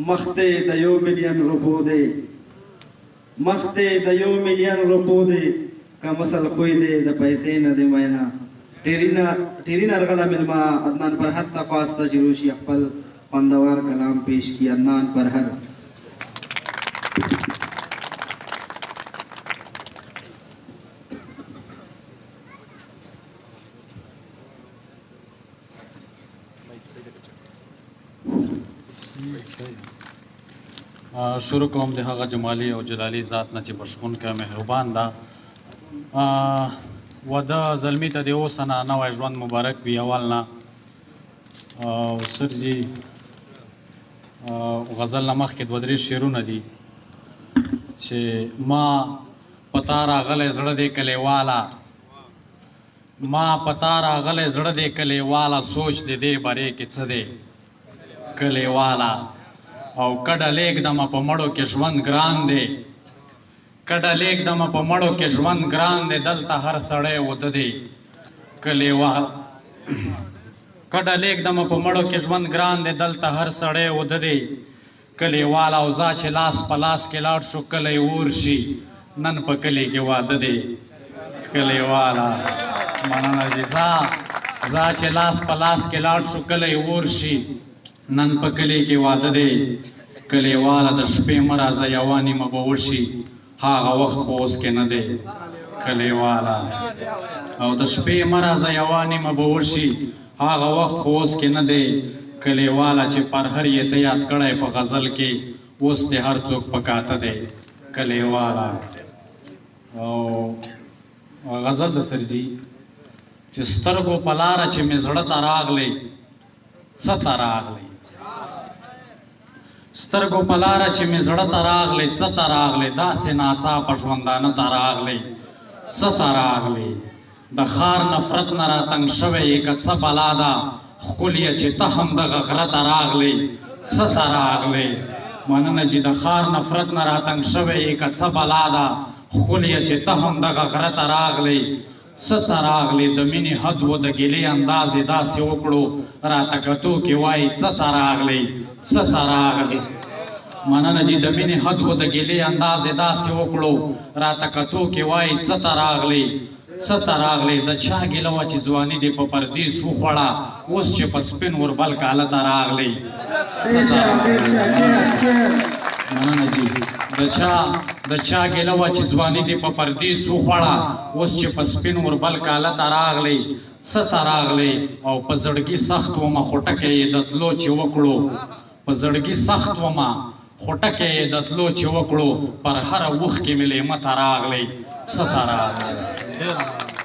مخته د 1 مليون روپو دی مخته د 1 مليون روپو دی که مسل خوی دی د پیسې نه دی مینا ټیرین ارغلا ملما عدنان فرهد تخواسته چې روشي خپل خوندور کلام پیش کی عدنان فرهد شروع کوم د هغه جمالي او جلالي ذات نه چې بخښونکی مهربان ده وده زلمي ته د اوس نه نوی ژوند مبارک وي اول نه او سرجي غزل نه مخکې 2-3 شعرونه دي چې ما پتا راغلی زړه دې کلیواله ما پتا راغلی زړه دې کلیواله سوچ دې دې بارې کې څه دی کلیواله او کډه لیږدمه په مړو کې ژوند ګران دی کډه لیږدمه په مړو کې ژوند ګران دی دلته هر سړی وده دی کلیوال کډه لیږدمه په مړو کې ژوند ګران دی دلته هر سړی وده دی کلیوال او ځا چې لاس په لاس کې لاړ شو کلی اور شي نن په کلي کې واده دی کلیواله مننه دي ځا چې لاس په لاس کې لاړ شو کلی اور شي نن په کلی کې واده دی کلیواله د شپې مه راځه یوه نیمه به وشي هغه وخت خو اوس کې نه دی کلیواله او د شپې مه راځه یوه نیمه به وشي هغه وخت خو اوس کې نه دی کلیواله چې پرهر یې ته یاد کړی په غزل کې اوس دې هر څوک په کاته دی کلیواله او غزل د سرجي چې سترګو په لاره چې مې زړه ته راغلی څه ته راغلی سترګو په لاره چې مې زړه ته راغلی څه ته راغلی داسې ناڅاپه ژوندانه ته راغلی څه ته راغلی د ښار نفرت نه راتنګ شوی یې که څه بلا ده ښکلیه چې ته هم دغه غره ته راغلی څه ته راغلی مننه چې د ښار نفرت نه راتنګ شوی یې که څه بلا ده ښکلیه چې ته هم دغه غره ته راغلی څه ته راغلی د مینې حد و د ګیلې انداز یې داسې وکړو راته کتو کې وایي څه ته راغلی څه ته راغلی مننه چې د مینې حد و د ګیلې انداز یې داسې وکړو راته کتو کې وایي څه ته راغلی څه ته راغلی د چا ګیله وه چې ځواني دې په پردیس وخوړه اوس چې په سپین وربل کاله ته راغلی څه ته مننه جي د چا ګیله وه چې ځواني دې په پردیس وخوړه اوس چې په سپین وربل کاله ته راغلی څه ته راغلی او په زړګي سخت ومه خو ټکی یې د تلو چې وکړو په زړګي سخت ومه خو ټکی یې د تلو چې وکړو پر هره اوښ کې مې لیمه ته راغلی څه ته راغلی